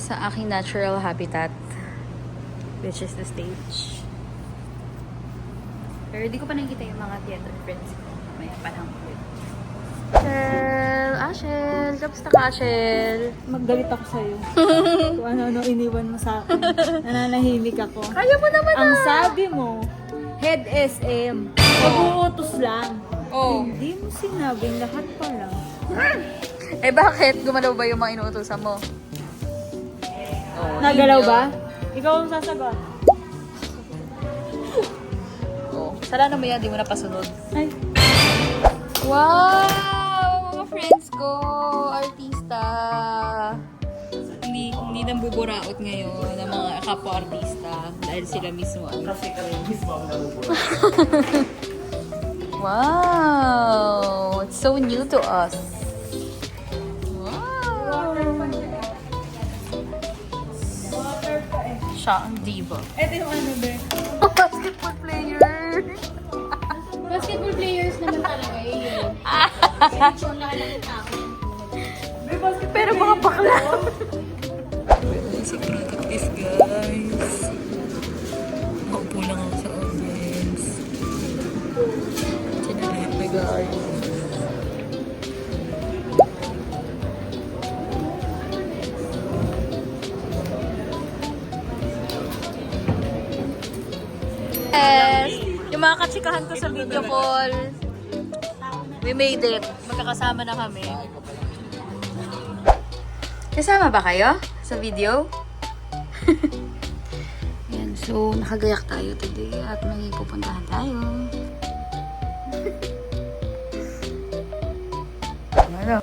sa aking natural habitat, which is the stage. Pero di ko pa nakikita yung mga theater friends ko. Maya pa lang ulit. Ashel! Kamusta ka, Ashel? Maggalit ako sa'yo. Kung ano-ano iniwan mo sa akin. Nananahimik ako. Kaya mo naman Ang sabi mo, head SM. Mag-uutos lang. Oh. Hindi mo sinabing lahat pala. Eh bakit? Gumalaw ba yung mga inuutosan mo? Oh, Nagalaw hindi ba? yun. Ikaw ang sasagot. Oh. Sala mo yan, di mo napasunod. Ay, Wow! Mga friends ko! Artista! Hindi nang buburaot ngayon ng mga kapwa-artista dahil sila mismo ang... Kasi kami mismo ang nabubura. Wow! It's so new to us. Wow! Siya ang diva. eto yung ano ba? Basketball player! Basketball players naman talaga eh. Seleksyon lang ng tao. Pero mga bakla! Sa practice, guys. Maupo lang ako sa audience. Sinalip na, guys. Yes! Yung mga katsikahan ko sa video call, we made it. Magkakasama na kami. Kasama ba kayo sa video? Yan, so nakagayak tayo today at may pupuntahan tayo. Ano?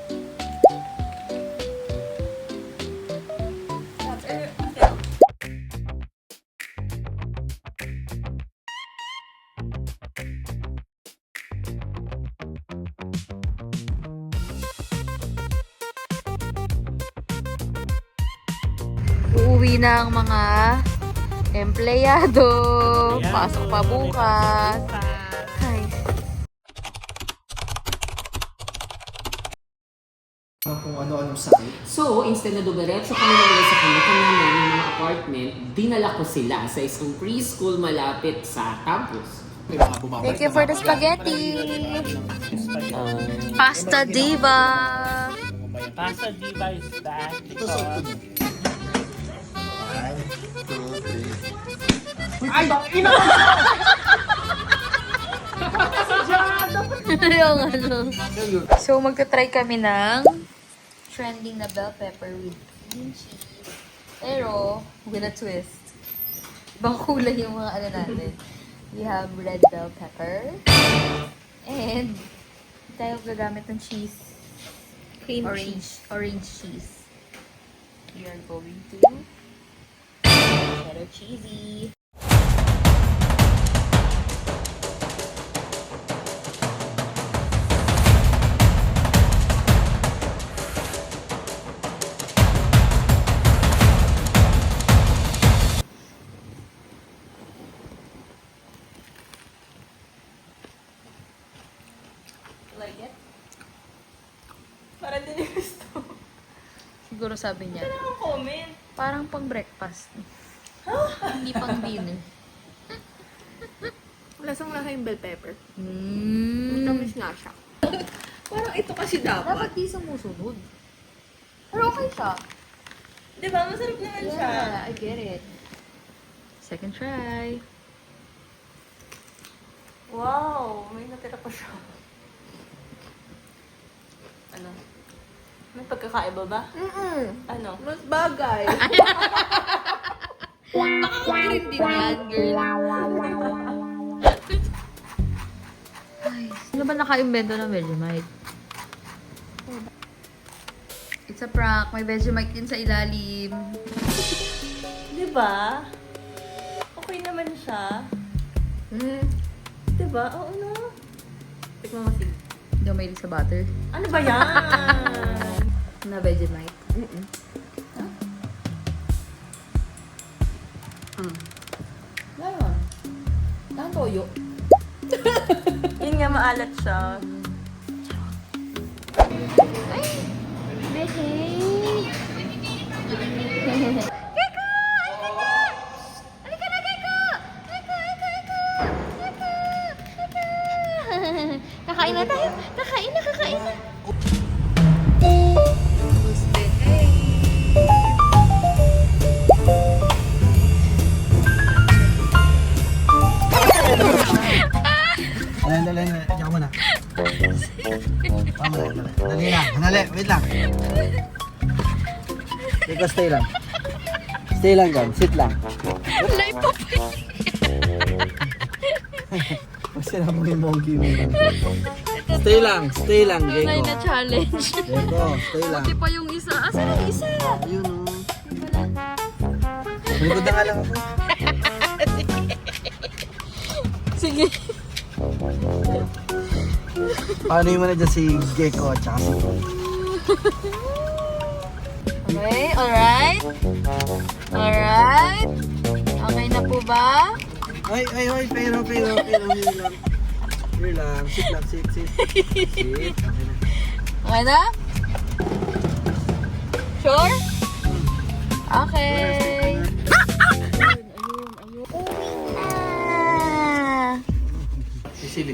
Uuwi na ang mga empleyado. Pasok pa bukas. Ay. Kung ano-anong sakit. So, instead na dumiretso kami na sa kanya-kanya namin mga apartment, dinala ko sila sa isang preschool malapit sa campus. May mga bumabalik. Thank you for the spaghetti. Pasta diva. Pasta diva is that Ito sa because ito. 1, 2, 3. Yung ano. So, magta-try kami ng trending na bell pepper with green cheese. Pero, with a twist. Ibang kulay yung mga ano natin. We have red bell pepper. And, tayo gagamit ng cheese. Cream Orange cheese. We are going to cheddar cheesy. Like it? Para din yung gusto. Siguro sabi niya, Ano comment? parang pang breakfast. Hindi pang dinner. Lasang lasa yung bell pepper. Mm. nga siya. Parang ito kasi Dapat di sumusunod. Pero okay siya. Di ba? Masarap naman siya. Yeah, I get it. Second try. Wow, may natira pa siya. Ano? May pagkakaiba ba? Ano? Mas bagay. Makakakirin din yan, girl. Ay, sino ba naka-invento ng Vegemite? It's a prank. May Vegemite din sa ilalim. Di ba? Okay naman siya. Di ba? Oo na. Tikman mo sige. Hindi ako mahilig sa butter. Ano ba yan? Na Vegemite. Ngayon. Ang toyo. Yun nga, maalat siya. Ay! Behave! Dali lang. Hanali. Wait lang. Teka, stay lang. Stay lang dyan. Sit lang. Life pa pa. Pag sinabi mo yung monkey mo. Stay lang. Stay lang, Tunay Geko. na challenge. Geko, stay lang. Pati pa yung isa. Asan yung isa? Ayun o. Malikod na nga lang ako. Sige. Paano yung mana dyan si Geko at saka si Okay, alright. Alright. Okay na po ba? Ay, pero, here lang. Here lang, sit lang, sit. Sit, okay na. Okay na? Sure? Okay.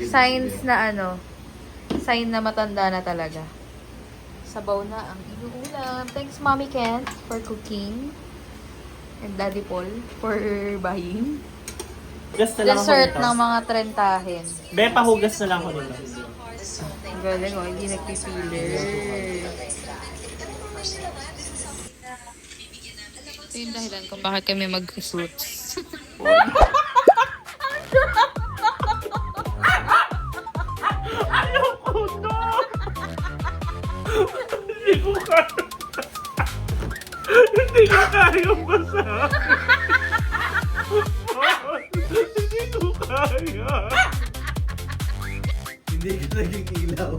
Signs na ano? Sign na matanda na talaga. Sabaw na ang inuulam. Thanks, Mommy Kent, for cooking. And Daddy Paul for buying. Hugas na lang ako Dessert nito. ng mga trentahin. Be, pahugas na lang ako nito. Ang galing, oh. Hindi nagpipilir. Ito yung dahilan kung bakit kami mag-suits. Ayoko na! Hindi ko kaya. Hindi ko kaya basa. Hindi ko kaya. Hindi ka naging ilaw.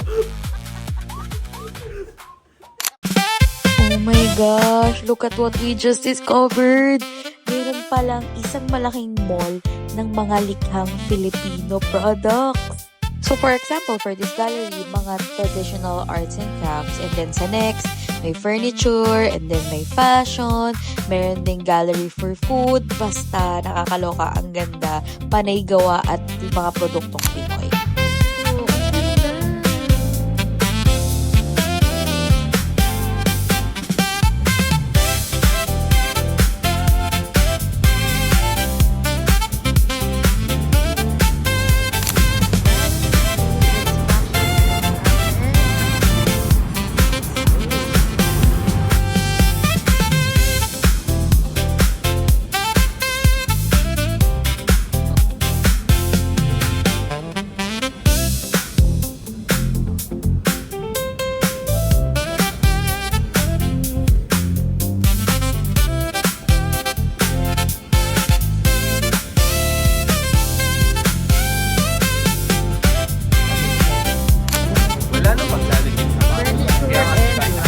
Oh my gosh, look at what we just discovered. Meron palang isang malaking mall ng mga likhang Filipino products. So for example, for this gallery, mga traditional arts and crafts. And then sa next, may furniture, and then may fashion. Meron ding gallery for food. Basta nakakaloka, ang ganda. Panay gawa at mga produktong Pinoy. Wala nang maglalagay sa bahay. Kaya nga,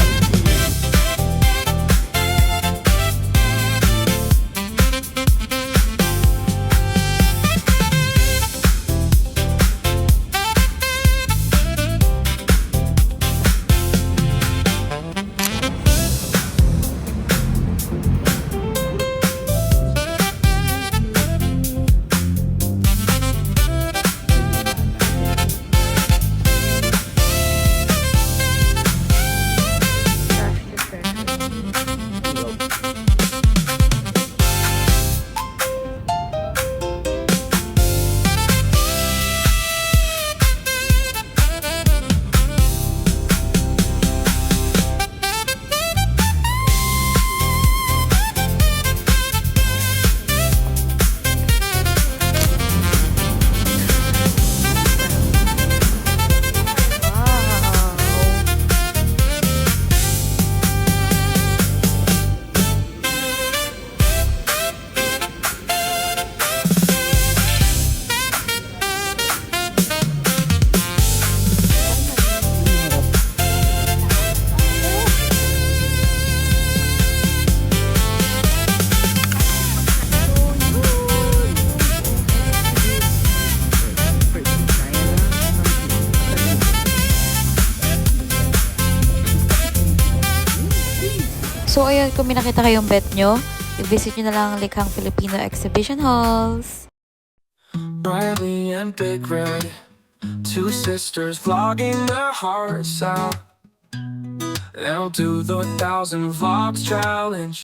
So, ayun, kung may nakita kayong bet nyo, i-visit nyo na lang ang likhang Filipino exhibition halls. Riley and Big Red, two sisters vlogging their hearts out. They'll do the 1,000 vlogs challenge.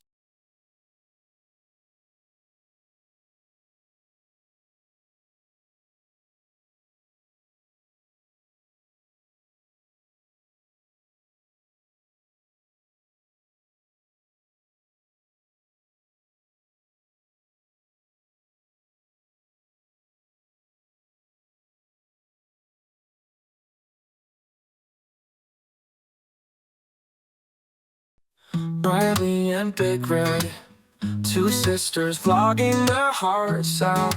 Riley and Big Red, two sisters vlogging their hearts out.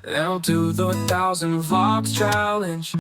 They'll do the 1,000 vlogs challenge.